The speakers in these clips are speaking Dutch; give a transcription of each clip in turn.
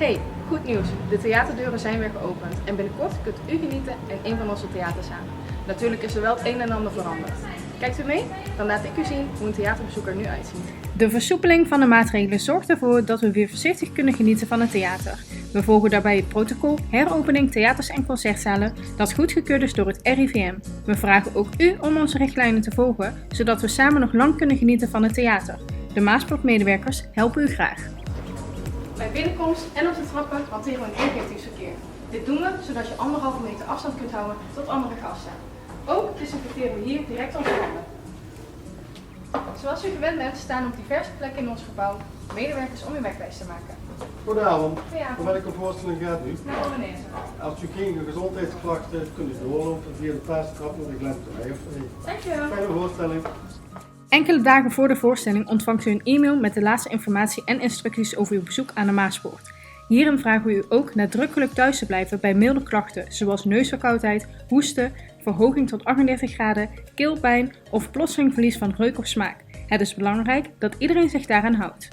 Hey, goed nieuws. De theaterdeuren zijn weer geopend en binnenkort kunt u genieten in een van onze theaterzalen. Natuurlijk is er wel het een en ander veranderd. Kijkt u mee? Dan laat ik u zien hoe een theaterbezoek er nu uitziet. De versoepeling van de maatregelen zorgt ervoor dat we weer voorzichtig kunnen genieten van het theater. We volgen daarbij het protocol heropening theaters en concertzalen dat goedgekeurd is door het RIVM. We vragen ook u om onze richtlijnen te volgen, zodat we samen nog lang kunnen genieten van het theater. De Maaspoort-medewerkers helpen u graag. Bij binnenkomst en op de trappen hanteren we een eenrichtings verkeer. Dit doen we zodat je 1,5 meter afstand kunt houden tot andere gasten. Ook desinfecteren we hier direct onze handen. Zoals u gewend bent staan op diverse plekken in ons gebouw medewerkers om uw wegwijs te maken. Goedenavond. Goedenavond. Voor welke voorstelling gaat u? Nou, meneer. Als u geen gezondheidsklachten heeft, kunt u doorlopen via de paastrap naar de Glenterij. Dankjewel. Fijne voorstelling. Enkele dagen voor de voorstelling ontvangt u een e-mail met de laatste informatie en instructies over uw bezoek aan de Maaspoort. Hierin vragen we u ook nadrukkelijk thuis te blijven bij milde klachten zoals neusverkoudheid, hoesten, verhoging tot 38 graden, keelpijn of plotseling verlies van reuk of smaak. Het is belangrijk dat iedereen zich daaraan houdt.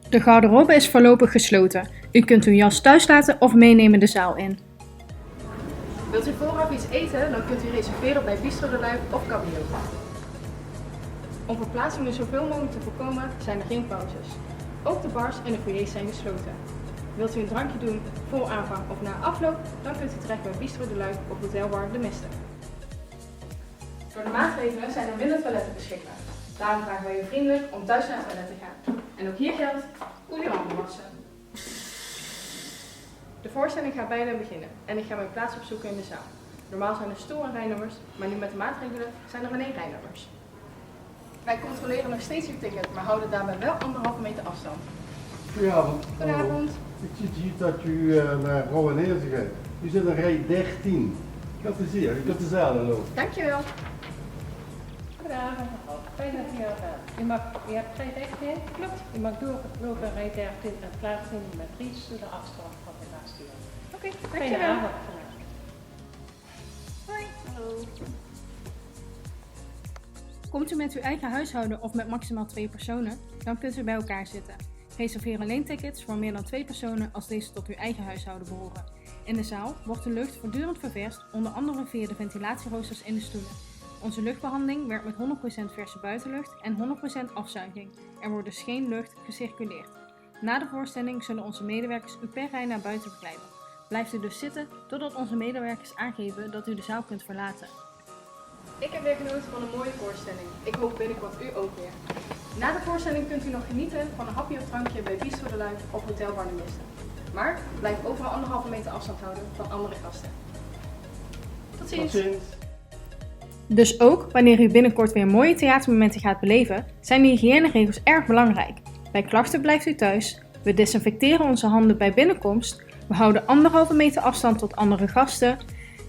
De garderobe is voorlopig gesloten. U kunt uw jas thuis laten of meenemen de zaal in. Wilt u vooraf iets eten, dan kunt u reserveren bij Bistro de Luik of Cabrio. Om verplaatsingen zoveel mogelijk te voorkomen zijn er geen pauzes. Ook de bars en de foyers zijn gesloten. Wilt u een drankje doen voor aanvang of na afloop, dan kunt u terecht bij Bistro de Luik of Hotelbar de Miste. Door de maatregelen zijn er minder toiletten beschikbaar. Daarom vragen wij u vriendelijk om thuis naar het toilet te gaan. En ook hier geldt, koel uw handen wassen. De voorstelling gaat bijna beginnen en ik ga mijn plaats opzoeken in de zaal. Normaal zijn er stoel- en rijnummers, maar nu met de maatregelen zijn er alleen rijnummers. Wij controleren nog steeds uw ticket, maar houden daarbij wel 1,5 meter afstand. Goedenavond. Goedenavond. Ik zie dat u naar Rowanese gaat. U zit in rij 13. Dat is hier, u kunt de zaal in lopen. Dankjewel. Goedenavond, mevrouw. Fijn dat u hier bent. U hebt twee rechten. Klopt. U mag doorlopen rij 13 en plaatsnemen met 3 stoelen afstand van de gastheer. Oké, Fijne dankjewel. avond. Hoi. Hallo. Komt u met uw eigen huishouden of met maximaal 2 personen, dan kunt u bij elkaar zitten. Reserveer alleen tickets voor meer dan 2 personen als deze tot uw eigen huishouden behoren. In de zaal wordt de lucht voortdurend ververst, onder andere via de ventilatieroosters in de stoelen. Onze luchtbehandeling werkt met 100% verse buitenlucht en 100% afzuiging. Er wordt dus geen lucht gecirculeerd. Na de voorstelling zullen onze medewerkers u per rij naar buiten begeleiden. Blijft u dus zitten totdat onze medewerkers aangeven dat u de zaal kunt verlaten. Ik heb weer genoten van een mooie voorstelling. Ik hoop binnenkort u ook weer. Na de voorstelling kunt u nog genieten van een hapje of drankje bij Bistro de Luik of Hotelbar de Miste. Maar blijf overal 1,5 meter afstand houden van andere gasten. Tot ziens! Tot ziens. Dus ook wanneer u binnenkort weer mooie theatermomenten gaat beleven, zijn de hygiëneregels erg belangrijk. Bij klachten blijft u thuis, we desinfecteren onze handen bij binnenkomst, we houden 1,5 meter afstand tot andere gasten,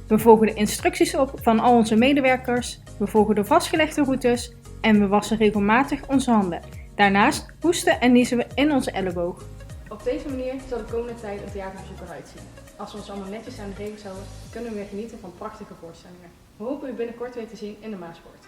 we volgen de instructies op van al onze medewerkers, we volgen de vastgelegde routes en we wassen regelmatig onze handen. Daarnaast hoesten en niezen we in onze elleboog. Op deze manier zal de komende tijd een theaterbezoek eruit zien. Als we ons allemaal netjes aan de regels houden, kunnen we weer genieten van prachtige voorstellingen. We hopen u binnenkort weer te zien in de Maaspoort.